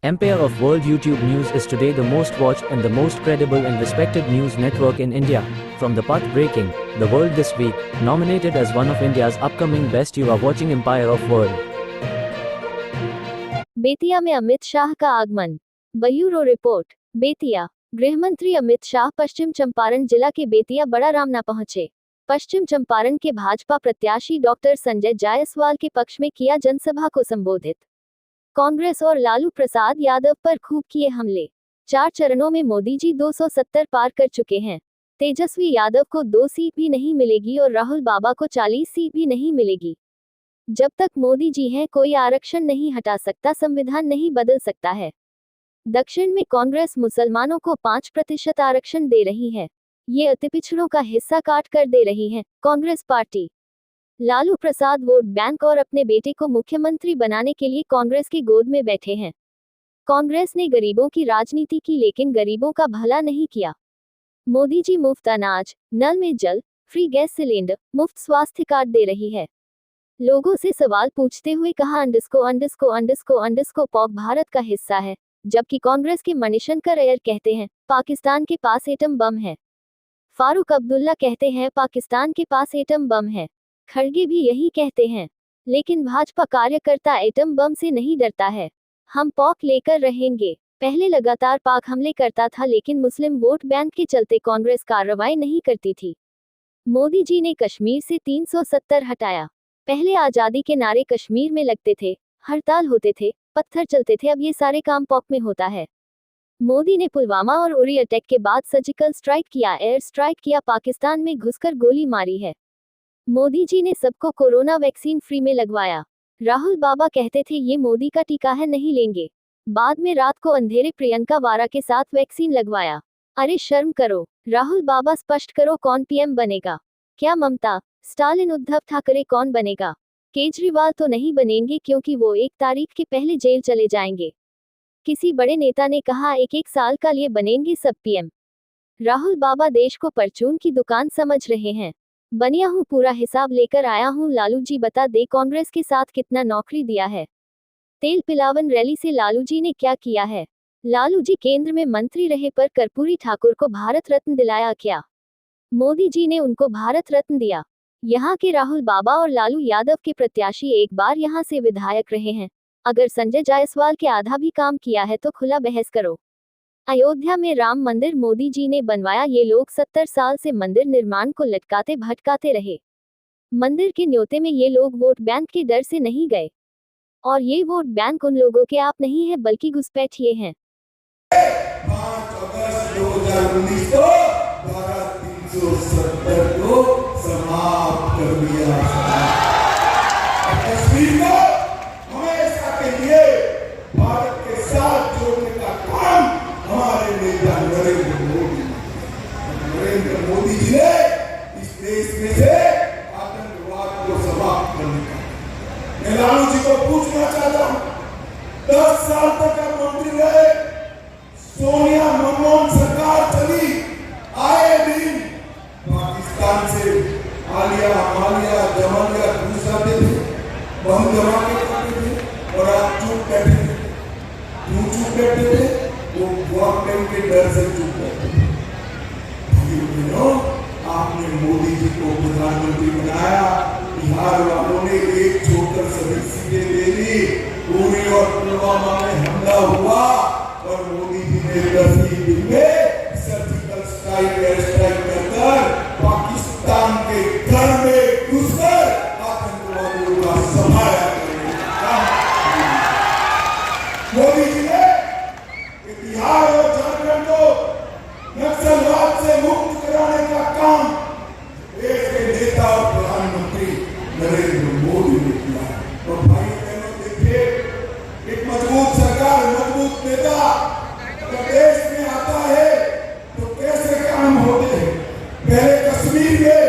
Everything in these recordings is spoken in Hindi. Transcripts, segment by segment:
Empire of World YouTube News is today the most watched and the most credible and respected news network in India. From the path-breaking, The World This Week, nominated as one of India's upcoming best, you are watching Empire of World. Bettiah में अमित शाह का आगमन। Bureau report. बेतिया। गृहमंत्री अमित शाह पश्चिम चंपारण जिला के बेतिया बड़ा रामना पहुंचे। पश्चिम चंपारण के भाजपा प्रत्याशी डॉक्टर संजय जायसवाल के पक्ष में किया जनसभा को संबोधित। कांग्रेस और लालू प्रसाद यादव पर खूब किए हमले। 4 चरणों में मोदी जी 270 पार कर चुके हैं। तेजस्वी यादव को 2 सीट भी नहीं मिलेगी और राहुल बाबा को 40 सीट भी नहीं मिलेगी। जब तक मोदी जी हैं कोई आरक्षण नहीं हटा सकता, संविधान नहीं बदल सकता है। दक्षिण में कांग्रेस मुसलमानों को 5% आरक्षण दे रही है। ये अतिपिछड़ों का हिस्सा काट कर दे रही है Congress party. Lalu Prasad vote bank और अपने बेटे को मुख्यमंत्री बनाने के लिए कांग्रेस की गोद में बैठे हैं। कांग्रेस ने गरीबों की राजनीति की लेकिन गरीबों का भला नहीं किया। मोदी जी मुफ्त अनाज, नल में जल, फ्री गैस सिलेंडर, मुफ्त स्वास्थ्य कार्ड दे रही है। लोगों से सवाल पूछते हुए कहा अंडरस्को पॉक भारत का हिस्सा है, जबकि कांग्रेस के मणिशंकर अय्यर कहते हैं पाकिस्तान के पास एटम बम है। फारूक अब्दुल्ला कहते हैं पाकिस्तान के पास एटम बम है। खड़गे भी यही कहते हैं, लेकिन भाजपा कार्यकर्ता एटम बम से नहीं डरता है। हम पॉक लेकर रहेंगे। पहले लगातार पाक हमले करता था लेकिन मुस्लिम वोट बैंक के चलते कांग्रेस कार्रवाई नहीं करती थी। मोदी जी ने कश्मीर से 370 हटाया। पहले आजादी के नारे कश्मीर में लगते थे, हड़ताल होते थे, पत्थर चलते थे, अब ये सारे काम पॉक में होता है। मोदी ने पुलवामा और उरी अटैक के बाद सर्जिकल स्ट्राइक किया, एयर स्ट्राइक किया, पाकिस्तान में घुसकर गोली मारी है। मोदी जी ने सबको कोरोना वैक्सीन फ्री में लगवाया। राहुल बाबा कहते थे ये मोदी का टीका है, नहीं लेंगे। बाद में रात को अंधेरे प्रियंका वारा के साथ वैक्सीन लगवाया। अरे शर्म करो। राहुल बाबा स्पष्ट करो कौन पीएम बनेगा। क्या ममता, स्टालिन, उद्धव ठाकरे कौन बनेगा? केजरीवाल तो नहीं बनेंगे क्योंकि वो 1 तारीख के पहले जेल चले जाएंगे। किसी बड़े नेता ने कहा 1-1 साल का लिए बनेंगे सब पीएम। राहुल बाबा देश को परचून की दुकान समझ रहे हैं। बनिया हूँ, पूरा हिसाब लेकर आया हूँ। लालू जी बता दे कांग्रेस के साथ कितना नौकरी दिया है। तेल पिलावन रैली से लालू जी ने क्या किया है? लालू जी केंद्र में मंत्री रहे पर कर्पूरी ठाकुर को भारत रत्न दिलाया क्या? मोदी जी ने उनको भारत रत्न दिया। यहाँ के राहुल बाबा और लालू यादव के प्रत्याशी एक बार यहाँ से विधायक रहे हैं। अगर संजय जायसवाल के आधा भी काम किया है तो खुला बहस करो। अयोध्या में राम मंदिर मोदी जी ने बनवाया। ये लोग 70 साल से मंदिर निर्माण को लटकाते भटकाते रहे। मंदिर के न्योते में ये लोग वोट बैंक के डर से नहीं गए। और ये वोट बैंक उन लोगों के आप नहीं है बल्कि घुसपैठिए हैं। 5 अगस्त 2019 को धारा 370 को समाप्त कर दिया। कश्मीर को हमेशा के लिए भारत के साथ जोड़ने का काम हमारे नेता नरेंद्र मोदी जी ने इस देश में से आतंकवाद को समाप्त करने का। मैं लालू जी को पूछना चाहता हूं, 10 साल तक आप मंत्री रहे, सोनिया मनमोहन सरकार चली, आए दिन पाकिस्तान से आलिया मालिया जमालिया घूस आते थे, बम जमा के करते थे और आप चुप बैठे थे। क्यों चुप बैठे थे? वो वोट बैंक के डर से चुप बैठे थे। आपने मोदी जी को प्रधानमंत्री बनाया, बिहार वालों ने एक छोड़कर सभी सीटें ले ली, उरी और पुलवामा में हमला हुआ और मोदी जी ने 10 ही दिन में सर्जिकल स्ट्राइक, एयर स्ट्राइक कर पाकिस्तान के घर में घुसकर आतंकवादियों का सफाया करने का मोदी जी ने बिहार और झारखंड को नक्सलवाद से मुक्त कराने का काम देश के नेता और प्रधानमंत्री नरेंद्र मोदी ने किया। और भाई बहनों देखिए, एक मजबूत सरकार, मजबूत नेता अगर देश में आता है तो कैसे काम होते हैं। पहले कश्मीर में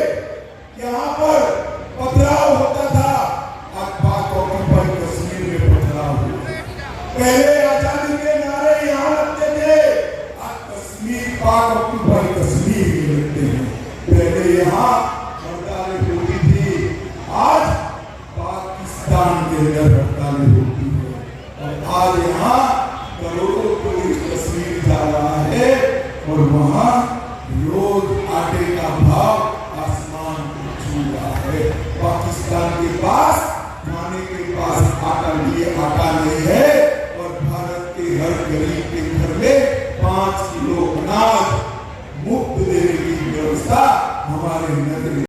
यहाँ पर पथराव होता था, आज पाक ऑक्यूपाइड कश्मीर में पथराव हुआ। पहले आजादी के नारे यहाँ लगते थे, आज कश्मीर पाक ऑक्यूपाइड कश्मीर में लगते हैं। पहले यहाँ हड़तालें होती थी, आज पाकिस्तान के अंदर हड़तालें होती है। और आज यहाँ और वहां रोज आटे का भाव आसमान को छू रहा है। पाकिस्तान के पास खाने के पास आटा नहीं है और भारत के हर गरीब के घर में 5 किलो अनाज मुफ्त देने की व्यवस्था हमारे नजर